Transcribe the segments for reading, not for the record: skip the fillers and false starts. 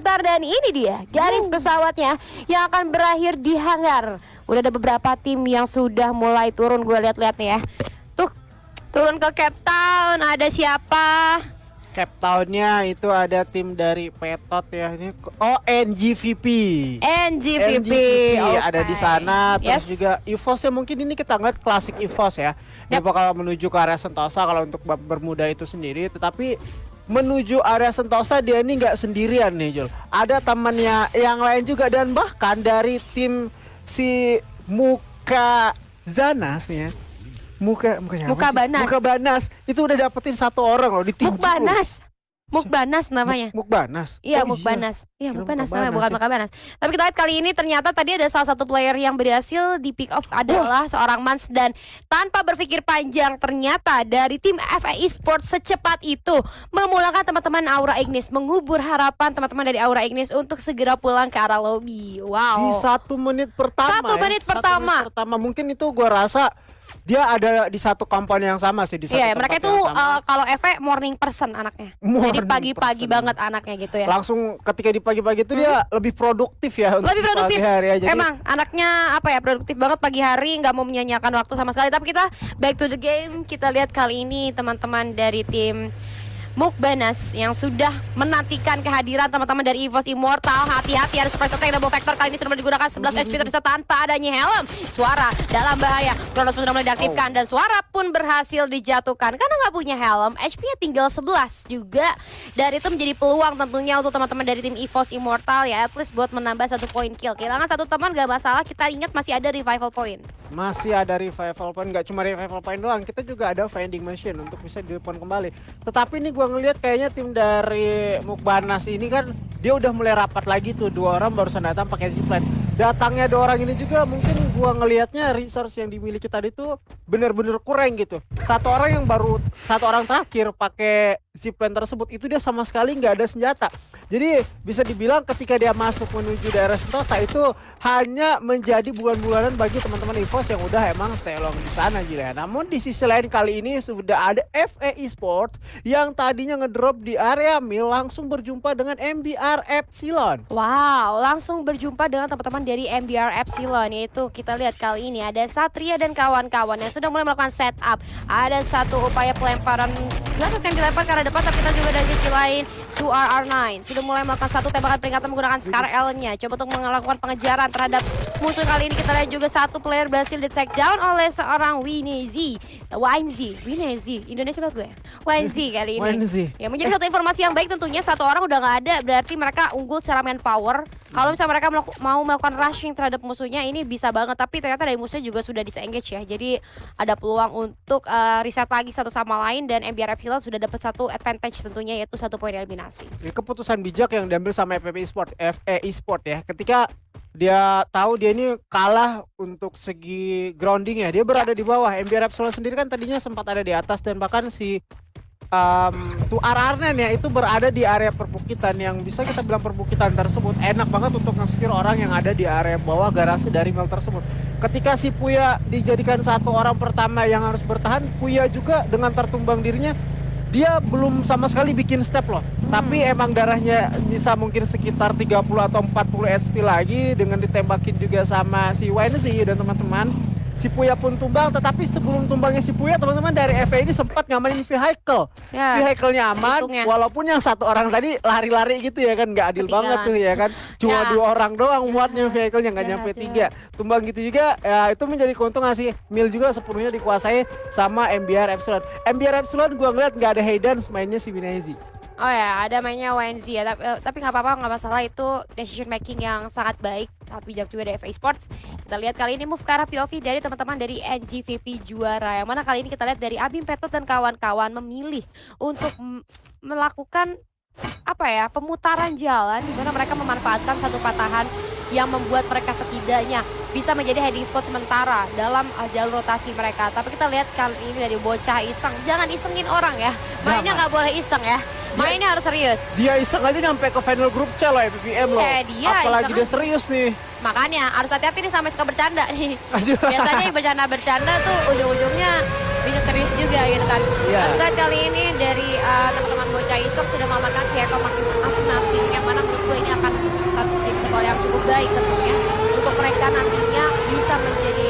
datar dan ini dia garis pesawatnya yang akan berakhir di hangar. Udah ada beberapa tim yang sudah mulai turun, gue lihat-lihat nih ya. Tuh, turun ke Cape Town, ada siapa? Cape Town-nya itu ada tim dari Petot ya. Ini NGVP. NGVP ada di sana. Terus Yes. juga EVOS-nya mungkin ini kita ngeliat klasik EVOS ya. Dia bakal menuju ke area Sentosa kalau untuk bab Bermuda itu sendiri. Tetapi menuju area Sentosa dia ini nggak sendirian nih Jul. Ada temannya yang lain juga dan bahkan dari tim si Muka Zanas nih ya. Muka Banas itu udah dapetin satu orang loh di tim. Mukbanas namanya. Mukbanas. Iya, Oh, Mukbanas. Iya, Kira Mukbanas Mukbanas namanya, bukan ya. Mukbanas. Tapi kita lihat kali ini ternyata tadi ada salah satu player yang berhasil di pick off adalah seorang Mans, dan tanpa berpikir panjang ternyata dari tim FA Esports secepat itu memulangkan teman-teman Aura Ignis, mengubur harapan teman-teman dari Aura Ignis untuk segera pulang ke arah lobby. Di Wow. 1 menit pertama. 1 menit pertama. Mungkin itu gua rasa dia ada di satu company yang sama sih di satu Iya, tempat mereka itu yang sama. kalau FA morning person anaknya. Jadi Morning pagi-pagi person. banget anaknya gitu ya. Langsung ketika di pagi-pagi itu dia lebih produktif ya untuk Lebih di produktif. pagi hari ya. Jadi Emang anaknya apa ya, produktif banget pagi hari, nggak mau menyanyiakan waktu sama sekali. Tapi kita back to the game, kita lihat kali ini teman-teman dari tim Mukbanas yang sudah menantikan kehadiran teman-teman dari EVOS Immortal. Hati-hati, ada surprise attack double vector kali ini sudah mulai digunakan 11 SP terisa tanpa adanya helm. Suara dalam bahaya, Kronos pun sudah mulai diaktifkan dan Suara pun berhasil dijatuhkan karena nggak punya helm. HP-nya tinggal 11 juga, dan itu menjadi peluang tentunya untuk teman-teman dari tim EVOS Immortal ya, at least buat menambah 1 poin kill. Kehilangan 1 teman gak masalah, kita ingat masih ada revival point. masih ada revival point, nggak cuma revival point doang, kita juga ada vending machine untuk bisa di-repoint kembali. Tetapi ini gua ngelihat kayaknya tim dari Mukbanas ini kan dia udah mulai rapat lagi tuh, 2 orang barusan datang pakai zipline. Datangnya 2 orang ini juga mungkin gua ngelihatnya resource yang dimiliki tadi tuh bener-bener kurang gitu. Satu orang terakhir pakai zipline tersebut itu dia sama sekali nggak ada senjata. Jadi bisa dibilang ketika dia masuk menuju daerah Sentosa itu hanya menjadi bulan-bulanan bagi teman-teman EVOS yang udah emang stay long di sana Jilya. Namun di sisi lain kali ini sudah ada FA Esports yang tadinya ngedrop di area mil langsung berjumpa dengan MBR Epsilon. Wow, langsung berjumpa dengan teman-teman dari MBR Epsilon, yaitu kita lihat kali ini ada Satria dan kawan-kawan yang sudah mulai melakukan setup. Ada satu upaya pelemparan yang dilempar ke arah depan, tapi kita juga dari sisi lain 2RR9 sudah mulai melakukan satu tembakan peringatan menggunakan Scar L-nya, coba untuk melakukan pengejaran terhadap musuh. Kali ini kita lihat juga satu player berhasil di take down oleh seorang Winezi, Indonesia banget gue. Winezi kali ini. Winezi. Ya, menjadi satu informasi yang baik tentunya, satu orang udah nggak ada, berarti mereka unggul secara manpower. Kalau misalnya mereka mau melakukan rushing terhadap musuhnya ini bisa banget, tapi ternyata dari musuhnya juga sudah disengage ya. Jadi ada peluang untuk reset lagi satu sama lain, dan MBR Epsilon sudah dapat satu advantage tentunya, yaitu 1 poin eliminasi. Ini keputusan bijak yang diambil sama FA Esports ya. Ketika dia tahu dia ini kalah untuk segi grounding ya, dia berada di bawah. MBR Epsilon sendiri kan tadinya sempat ada di atas, dan bahkan si RR9 ya itu berada di area perbukitan, yang bisa kita bilang perbukitan tersebut enak banget untuk nge-secure orang yang ada di area bawah garasi dari mil tersebut. Ketika si Puya dijadikan satu orang pertama yang harus bertahan, Puya juga dengan tertumbang dirinya dia belum sama sekali bikin step loh. Tapi emang darahnya bisa mungkin sekitar 30 atau 40 HP lagi, dengan ditembakin juga sama si Wenzi dan teman-teman. Si Puya pun tumbang, tetapi sebelum tumbangnya si Puya, teman-teman dari FA ini sempat ngamanin vehicle. Ya, Vehicle-nya aman, untungnya. walaupun yang satu orang tadi lari-lari gitu ya kan, nggak adil Ketinggalan. banget tuh ya kan. Cuma Ya. 2 orang doang muatnya vehicle-nya, nggak nyampe 3. Tumbang gitu juga, ya itu menjadi keuntungan sih. Mil juga sepenuhnya dikuasai sama MBR Epsilon. MBR Epsilon gua ngeliat nggak ada Haydans, mainnya si Winezi. Oh ya, ada mainnya Wenzi ya, tapi nggak apa-apa, nggak masalah, itu decision making yang sangat baik, sangat bijak juga dari FA Esports. Kita lihat kali ini move ke arah POV dari teman-teman dari NGVP Juara, yang mana kali ini kita lihat dari Abim Petot dan kawan-kawan memilih untuk melakukan apa ya, pemutaran jalan, di mana mereka memanfaatkan satu patahan yang membuat mereka setidaknya bisa menjadi heading spot sementara dalam jalur rotasi mereka. Tapi kita lihat kali ini dari bocah iseng, jangan isengin orang ya, mainnya nggak boleh iseng ya, mainnya harus serius. Dia iseng aja nyampe ke final group C loh FPVM loh. Dia Apalagi iseng dia aja. serius nih. Makanya harus hati-hati nih sama suka bercanda nih. Aduh. Biasanya yang bercanda-bercanda tuh ujung-ujungnya bisa serius juga gitu kan. Iya. Tapi kali ini dari teman-teman bocah Islam sudah mengamankan vehicle masing-masing yang mana menurut gue ini akan satu tim sekolah yang cukup baik tentunya untuk mereka nantinya bisa menjadi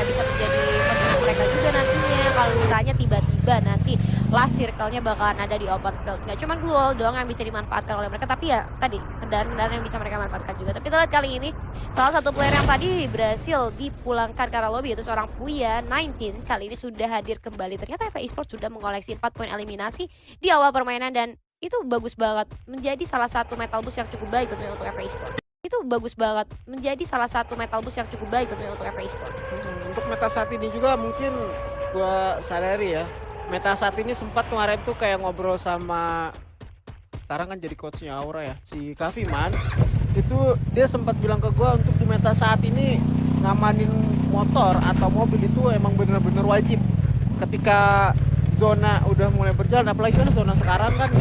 bisa menjadi pemenang mereka juga nantinya kalau misalnya tiba-tiba nanti last circle-nya bakalan ada di open field. Nggak cuma gol doang yang bisa dimanfaatkan oleh mereka, tapi ya tadi kendaraan-kendaraan yang bisa mereka manfaatkan juga. Tapi kita lihat kali ini salah satu player yang tadi berhasil dipulangkan ke arah lobby yaitu seorang Puya 19 kali ini sudah hadir kembali. Ternyata FA Esports sudah mengoleksi 4 poin eliminasi di awal permainan dan itu bagus banget menjadi salah satu metal boost yang cukup baik tentunya untuk FA Esports. Itu bagus banget menjadi salah satu metal boost yang cukup baik tentunya untuk FA Esports. Untuk meta saat ini juga mungkin gua sadari ya, meta saat ini sempat kemarin tuh kayak ngobrol sama sekarang kan jadi coachnya Aura ya, si Kaviman. Itu dia sempat bilang ke gua untuk di meta saat ini ngamanin motor atau mobil itu emang bener-bener wajib. Ketika zona udah mulai berjalan, apalagi kan zona sekarang kan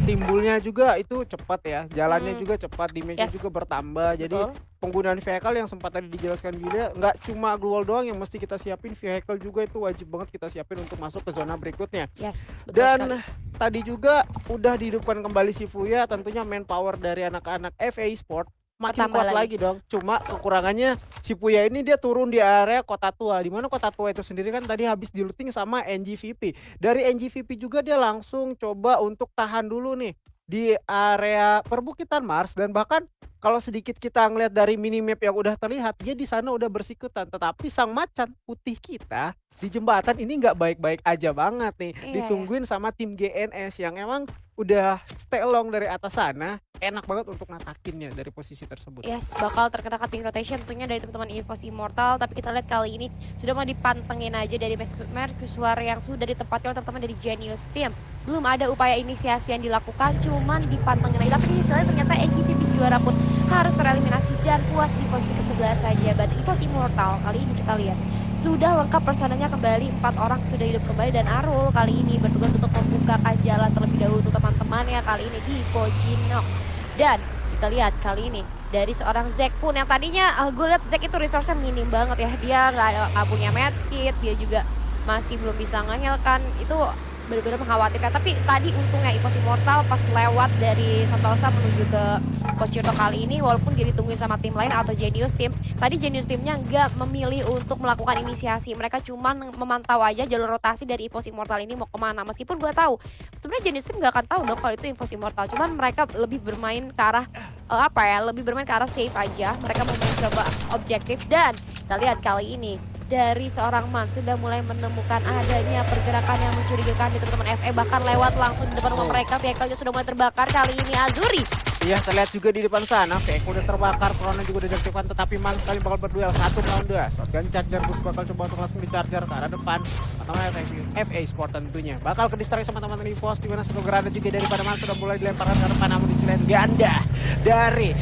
timbulnya juga itu cepat ya, jalannya juga cepat, damage-nya juga bertambah. Jadi penggunaan vehicle yang sempat tadi dijelaskan Yulia, nggak cuma global doang yang mesti kita siapin, vehicle juga itu wajib banget kita siapin untuk masuk ke zona berikutnya. Yes, betul Dan sekali. tadi juga udah dihidupkan kembali si Fuya, tentunya manpower dari anak-anak FA Sport makin Bertambah kuat lagi dong. Cuma kekurangannya si Puya ini dia turun di area kota tua, di mana kota tua itu sendiri kan tadi habis diluting sama NGVP. Dari NGVP juga dia langsung coba untuk tahan dulu nih di area perbukitan Mars, dan bahkan kalau sedikit kita ngeliat dari minimap yang udah terlihat, dia di sana udah bersikutan. Tetapi sang macan putih kita di jembatan ini nggak baik-baik aja banget nih. Iya, Ditungguin sama tim GNS yang emang udah stay along dari atas sana, enak banget untuk ngatakinnya dari posisi tersebut. Yes, bakal terkena cutting rotation tentunya dari teman-teman EVOS Immortal. Tapi kita lihat kali ini sudah mau dipantengin aja dari Mercusuar yang sudah ditempati oleh teman-teman dari Genius Team. Belum ada upaya inisiasi yang dilakukan, cuman dipantengin aja. Tapi di sisi lain ternyata NGVP juara pun harus tereliminasi dan puas di posisi ke-11 saja. But EVOS Immortal kali ini kita lihat sudah lengkap personanya kembali, 4 orang sudah hidup kembali dan Arul kali ini bertugas untuk membukakan jalan terlebih dahulu untuk teman-temannya kali ini di Pochinok. Dan kita lihat kali ini dari seorang Zack pun yang tadinya gue lihat Zack itu resource-nya minim banget ya, dia nggak punya medkit, dia juga masih belum bisa nge-heal-kan, itu benar-benar mengkhawatirkan. Tapi tadi untungnya EVOS Immortal pas lewat dari Sentosa menuju ke Pochinok kali ini, walaupun dia ditungguin sama tim lain atau Genius Team, tadi Genius Teamnya nggak memilih untuk melakukan inisiasi, mereka cuma memantau aja jalur rotasi dari EVOS Immortal ini mau kemana. Meskipun gue tahu sebenarnya Genius Team nggak akan tahu dong kalau itu EVOS Immortal, cuman mereka lebih bermain ke arah lebih bermain ke arah safe aja, mereka mau mencoba objektif. Dan kita lihat kali ini dari seorang Man sudah mulai menemukan adanya pergerakan yang mencurigakan di teman-teman FE, bahkan lewat langsung di depan rumah mereka, vehicle-nya sudah mulai terbakar kali ini Azuri. Iya, terlihat juga di depan sana, vehicle udah terbakar, corona juga udah diaktifkan, tetapi Man kali bakal berduel 1 melawan 2. Shotgun charger bus bakal coba untuk langsung di charger ke arah depan, pertama FA Sport tentunya. Bakal ke distract sama teman-teman EVOS, dimana satu granat juga daripada Man sudah mulai dilemparkan ke depan, namun di sisi lain ganda dari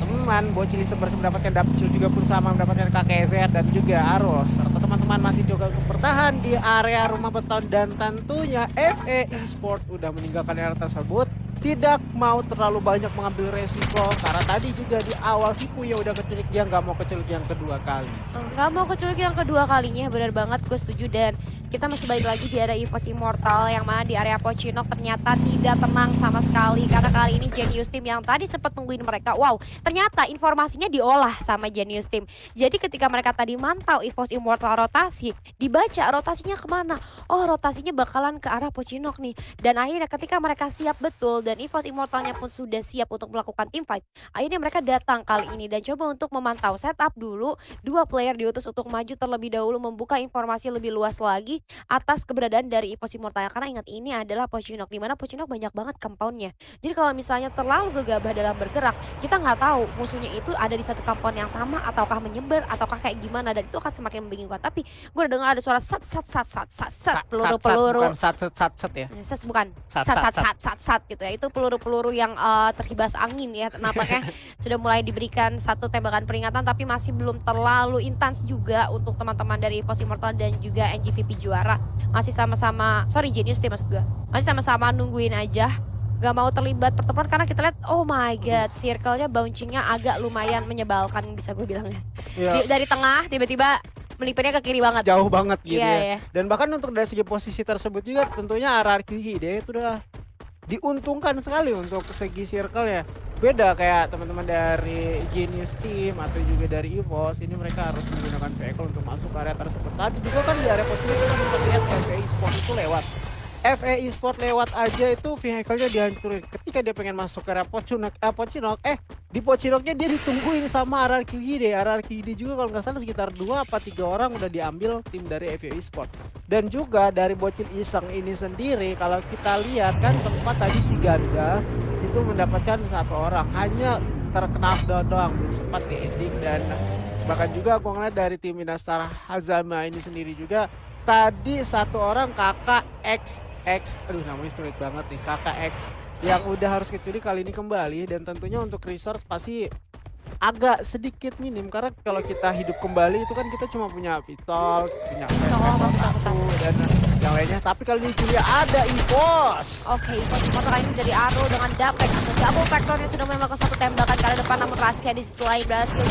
teman Bocil berhasil mendapatkan Dapcil juga pun sama mendapatkan KKZ dan juga Arul, serta teman-teman masih juga untuk bertahan di area rumah beton. Dan tentunya FA Esport udah meninggalkan area tersebut, tidak mau terlalu banyak mengambil resiko karena tadi juga di awal si Puya udah keculik, dia nggak mau keculik yang kedua kali. Nggak mau keculik yang kedua kalinya, benar banget, gue setuju. Dan kita masih balik lagi di area EVOS Immortal yang mana di area Pochinok ternyata tidak tenang sama sekali karena kali ini Genius Team yang tadi sempat tungguin mereka, wow, ternyata informasinya diolah sama Genius Team. Jadi ketika mereka tadi mantau EVOS Immortal rotasi, dibaca rotasinya kemana, oh rotasinya bakalan ke arah Pochinok nih. Dan akhirnya ketika mereka siap betul dan EVOS Immortalnya pun sudah siap untuk melakukan team fight, akhirnya mereka datang kali ini dan coba untuk memantau setup dulu. 2 player diutus untuk maju terlebih dahulu membuka informasi lebih luas lagi atas keberadaan dari EVOS Immortal, karena ingat ini adalah Pochinok, dimana Pochinok banyak banget compoundnya. Jadi kalau misalnya terlalu gegabah dalam bergerak, kita nggak tahu musuhnya itu ada di satu compound yang sama ataukah menyebar ataukah kayak gimana, dan itu akan semakin membingungkan. Tapi gue udah dengar ada suara sat peluru-peluru, bukan sat ya. Sat bukan Sat, sat gitu ya, itu peluru-peluru yang terhibas angin ya, nampaknya sudah mulai diberikan satu tembakan peringatan, tapi masih belum terlalu intens juga untuk teman-teman dari EVOS Immortal dan juga NGVP juara. Masih sama-sama, Genius Team maksud gue, masih sama-sama nungguin aja, gak mau terlibat pertempuran karena kita lihat oh my god, circle-nya bouncing-nya agak lumayan menyebalkan bisa gue bilang ya. Iya. Dari tengah tiba-tiba melipirnya ke kiri banget. jauh banget gitu Iya, ya. iya. Dan bahkan untuk dari segi posisi tersebut juga tentunya RRQ Hide itu udah diuntungkan sekali untuk segi circle ya. Beda kayak teman-teman dari Genius Team atau juga dari EVOS, ini mereka harus menggunakan vehicle untuk masuk ke area tersebut. Tadi juga kan di area posisi kita sempat lihat FAI Sport itu lewat. FAI Sport lewat aja itu vehicle-nya dihancurin. Ketika dia pengen masuk ke area Pocinok, di Pocinoknya dia ditungguin sama RRQ Hide. RRQ Hide juga kalau nggak salah sekitar 2 apa 3 orang udah diambil tim dari FAI Sport. Dan juga dari bocil iseng ini sendiri kalau kita lihat kan sempat tadi si Ganda itu mendapatkan 1 orang, hanya terkena down doang, belum sempat di ending. Dan bahkan juga aku ngeliat dari tim Minastara Hazama ini sendiri juga tadi 1 orang kakak X, aduh namanya sulit banget nih, kakak X yang udah harus kecuali kali ini kembali. Dan tentunya untuk resource pasti agak sedikit minim karena kalau kita hidup kembali itu kan kita cuma punya pistol, punya satu dan yang lainnya. Tapi kali ini Julia ada EVOS. Oke, EVOS motor kali ini dari Aro dengan Dapek atau double factor yang sudah memang ke 1 tembakan ke arah depan, namun rahasia di sisi lain berhasil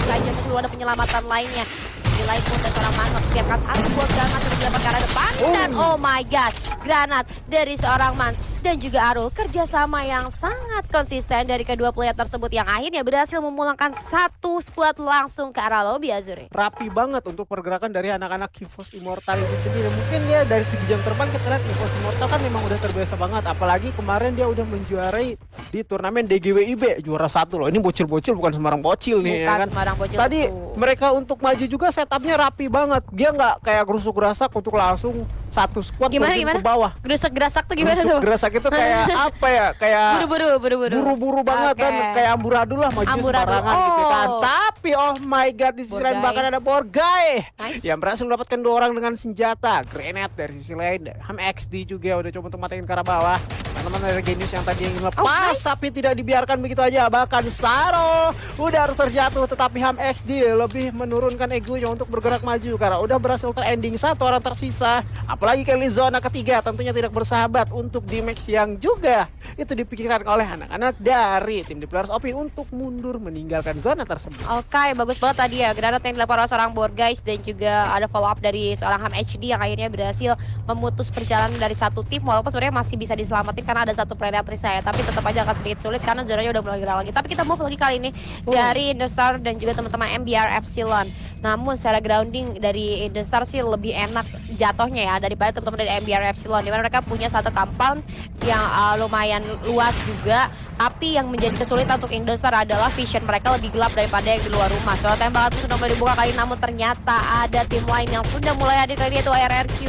saja keluar ada penyelamatan lainnya. Di lain pun dan seorang Mans mempersiapkan 1 buah granat untuk dilempar ke arah depan. Dan oh my god, granat dari seorang Mans dan juga Arul, kerjasama yang sangat konsisten dari kedua player tersebut yang akhirnya berhasil memulangkan 1 squad langsung ke arah lobby Azuri. Rapi banget untuk pergerakan dari anak-anak EVOS Immortal ini sendiri. Mungkin dia dari segi jam terbang kita lihat EVOS Immortal kan memang udah terbiasa banget, apalagi kemarin dia udah menjuarai di turnamen DGWIB juara 1 loh. Ini bocil-bocil bukan sembarang bocil nih, Bukan ya kan. sembarang bocil Tadi itu. mereka untuk maju juga setupnya rapi banget. Dia nggak kayak gerusuk-gerasak untuk langsung 1 squad Gimana, terjun gimana? ke bawah. Gerasak tuh gimana tuh? Gerasak itu kayak apa ya? Kayak buru-buru banget. Oke. Dan kayak amburadul lah, maju Amburadul. sembarangan gitu kan. Oh. Tapi oh my god, di sisi lain Borgai. bahkan ada Borgai Nice. yang berhasil mendapatkan 2 orang dengan senjata grenade. Dari sisi lain Ham XD juga udah coba untuk matiin ke arah bawah. Teman-teman dari Genius yang tadi ingin lepas nice. tapi tidak dibiarkan begitu aja. Bahkan Saro udah harus terjatuh, tetapi Ham XD lebih menurunkan egonya untuk bergerak maju karena udah berhasil terending 1 orang tersisa. Apalagi kali zona ketiga tentunya tidak bersahabat untuk D-Max yang juga itu dipikirkan oleh anak-anak dari tim The Players OP untuk mundur meninggalkan zona tersebut. Oke, bagus banget tadi ya granat yang dilempar oleh seorang Borgais dan juga ada follow up dari seorang Ham HD yang akhirnya berhasil memutus perjalanan dari 1 tim, walaupun sebenarnya masih bisa diselamatin karena ada 1 player saya, tapi tetap aja akan sedikit sulit karena zonanya udah mulai gerak lagi. Tapi kita move lagi kali ini dari Indostar dan juga teman-teman MBR Epsilon. Namun secara grounding dari Indostar sih lebih enak jatuhnya ya daripada teman-teman dari MBR Epsilon, dimana mereka punya 1 compound yang lumayan luas juga. Tapi yang menjadi kesulitan untuk Indostar adalah vision mereka lebih gelap daripada yang di luar rumah. Suara tembakan itu sudah mulai dibuka kali, namun ternyata ada tim lain yang sudah mulai hadir kali ini, yaitu RRQ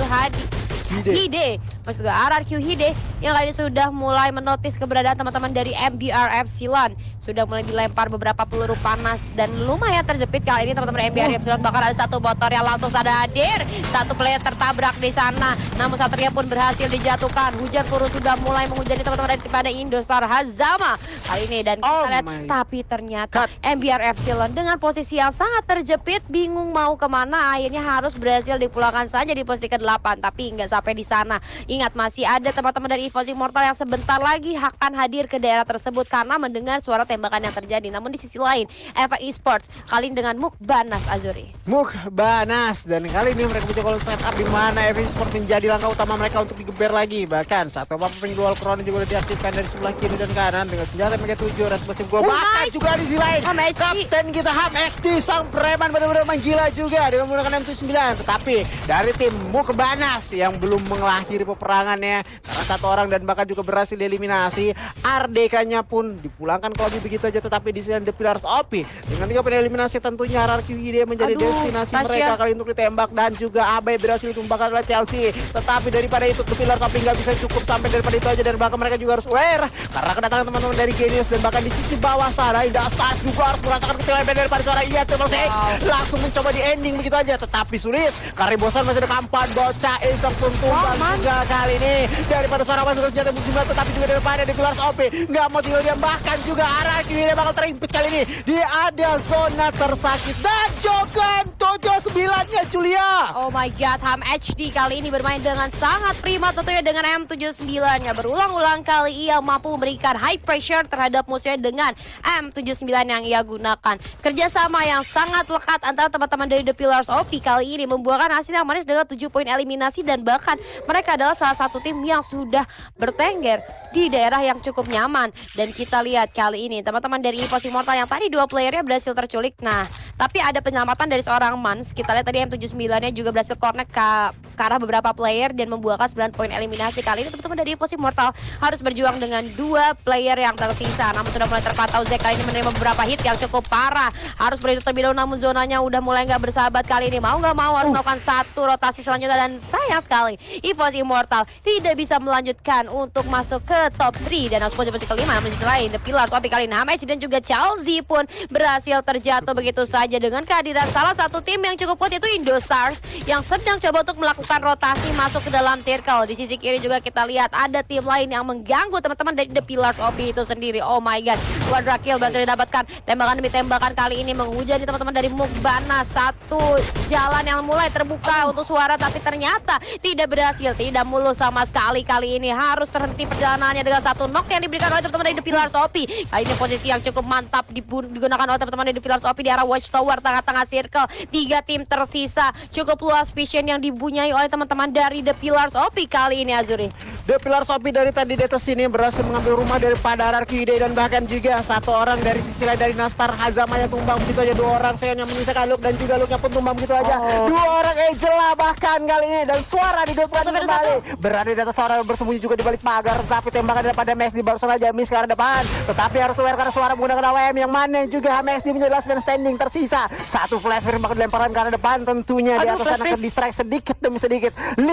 Hide, maksud gue RRQ Hide yang kali ini sudah mulai menotis keberadaan teman-teman dari MBR Epsilon. Sudah mulai dilempar beberapa peluru panas dan lumayan terjepit kali ini teman-teman MBR Epsilon. Bahkan ada 1 motor yang langsung saja hadir, 1 player tertabrak di sana. Namun Satria pun berhasil dijatuhkan. Hujan peluru sudah mulai menghujani teman-teman dari pada Indostar Hazama kali ini. Dan kita lihat, tapi ternyata MBR Epsilon dengan posisi yang sangat terjepit, bingung mau kemana, akhirnya harus berhasil dipulangkan saja di posisi ke-8. Tapi nggak sampai di sana. Ingat, masih ada teman-teman dari EVOS Immortal yang sebentar lagi akan hadir ke daerah tersebut karena mendengar suara tembakan yang terjadi. Namun di sisi lain, FAI Esports kali ini dengan Mukbanas Azuri. Mukbanas, dan kali ini mereka mencoba setup di mana FAI Esports menjadi langkah utama mereka untuk digeber lagi. Bahkan 1 pumping dual crown juga sudah diaktifkan dari sebelah kiri dan kanan dengan senjata Mega 7 responsif gol. Bahkan nice. juga di sisi lain Ham HD. Kapten kita Ham XD sang preman benar-benar menggila juga dengan menggunakan M79. Tetapi dari tim Mukbanas yang belum mengakhiri peperangannya karena 1 orang dan bahkan juga berhasil dieliminasi. RDK-nya pun dipulangkan kalau begitu aja, tetapi di sini The Pillars OP dengan 3 poin eliminasi tentunya RRQ Hide menjadi destinasi Tasya mereka kali untuk ditembak. Dan juga Abai berhasil ditumbangkan oleh Chelsea. Tetapi daripada itu The Pillars OP nggak bisa cukup sampai daripada itu aja, dan bahkan mereka juga harus aware karena kedatangan teman-teman dari Genius. Dan bahkan di sisi bawah sana Indostar juga harus merasakan kecelakaan daripada suara Triple Six. Langsung mencoba di ending begitu aja, tetapi sulit karena bosan masih ada kampan bocah iseng pun tumbang juga kali ini daripada seorang masuk senjata muslimah, tetapi juga daripada di Pillars OP nggak mau tinggal diam, bahkan juga arah kiri bakal terimpit kali ini. Dia ada zona tersakit dan Jogan 79-nya Julia. Oh my god, Ham HD kali ini bermain dengan sangat prima tentunya dengan M79-nya. Berulang-ulang kali ia mampu memberikan high pressure terhadap musuhnya dengan M79 yang ia gunakan. Kerjasama yang sangat lekat antara teman-teman dari The Pillars OP kali ini membuahkan hasil yang manis dengan 7 poin eliminasi, dan bahkan mereka adalah salah satu tim yang sudah bertengger di daerah yang cukup nyaman. Dan kita lihat kali ini teman-teman dari EVOS Immortal yang tadi 2 playernya berhasil terculik. Nah, tapi ada penyelamatan dari seorang Mans. Kita lihat tadi M79-nya juga berhasil connect ke arah beberapa player dan membuahkan 9 poin eliminasi. Kali ini teman-teman dari EVOS Immortal harus berjuang dengan 2 player yang tersisa. Namun sudah mulai terpantau Zek kali ini menerima beberapa hit yang cukup parah. Harus berhidup terlebih dahulu, namun zonanya udah mulai nggak bersahabat kali ini. Mau nggak mau harus melakukan satu rotasi selanjutnya, dan sayang sekali EVOS Immortal tidak bisa melanjutkan untuk masuk ke top 3 dan harus posisi kelima. Namun di sisi lain The Pillars OP kali ini Hamech dan juga Chelsea pun berhasil terjatuh begitu saja dengan kehadiran salah satu tim yang cukup kuat, yaitu Indostars yang sedang coba untuk melakukan rotasi masuk ke dalam circle. Di sisi kiri juga kita lihat ada tim lain yang mengganggu teman-teman dari The Pillars OP itu sendiri. Oh my god, quadra kill berhasil didapatkan. Tembakan demi tembakan kali ini menghujani teman-teman dari Mukbana. Satu jalan yang mulai terbuka untuk suara, tapi ternyata tidak berhasil, tidak mulus sama sekali. Kali ini harus terhenti perjalanannya dengan satu knock yang diberikan oleh teman-teman dari The Pillars OP. Kali ini posisi yang cukup mantap digunakan oleh teman-teman dari The Pillars OP di arah Watchtower tengah-tengah circle. 3 tim tersisa, cukup luas vision yang dibunyai oleh teman-teman dari The Pillars OP kali ini, Azuri. The Pillars OP dari tadi di atas sini berhasil mengambil rumah daripada RRQD, dan bahkan juga satu orang dari sisi lain dari Nastar Hazama yang tumbang begitu aja. 2 orang Seon yang menyisakan Luke, dan juga Luke-nya pun tumbang begitu aja. 2 orang Angela bahkan kali ini, dan suara didapatkan kembali. Berada di atas suara bersembunyi juga di balik pagar, tetapi tembakan daripada MSD baru saja miss ke arah depan. Tetapi harus aware karena suara menggunakan AWM yang mana juga MSD menjadi last man standing tersisa. Satu flashbang bakal dilemparkan ke arah depan, tentunya di atas sana ke distract sedikit demi sedikit. 5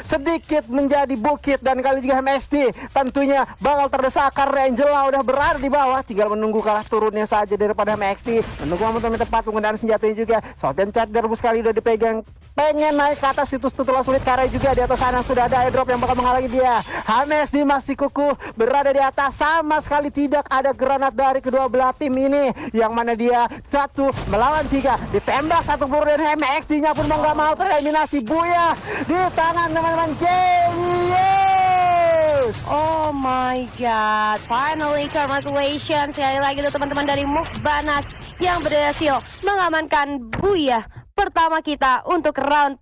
sedikit menjadi bukit, dan kali juga MSD tentunya bakal terdesak karena Angela udah berada di bawah, tinggal menunggu kalah turunnya saja daripada MXT. Menunggu momentum yang tepat penggunaan senjatanya juga. Shotgun chat garbus kali udah dipegang, pengen naik ke atas situs tutulah sulit karena juga di atas sana sudah ada airdrop yang bakal menghalangi dia. MXT masih kukuh berada di atas, sama sekali tidak ada granat dari kedua belah tim ini, yang mana dia 1 melawan 3 ditembak satu peluru, dan MXT-nya pun mau nggak mau tereliminasi. Buya di tangan teman-teman Genius. Oh my god, finally congratulations sekali lagi tuh teman-teman dari Mukbanas yang berhasil mengamankan Buya pertama kita untuk round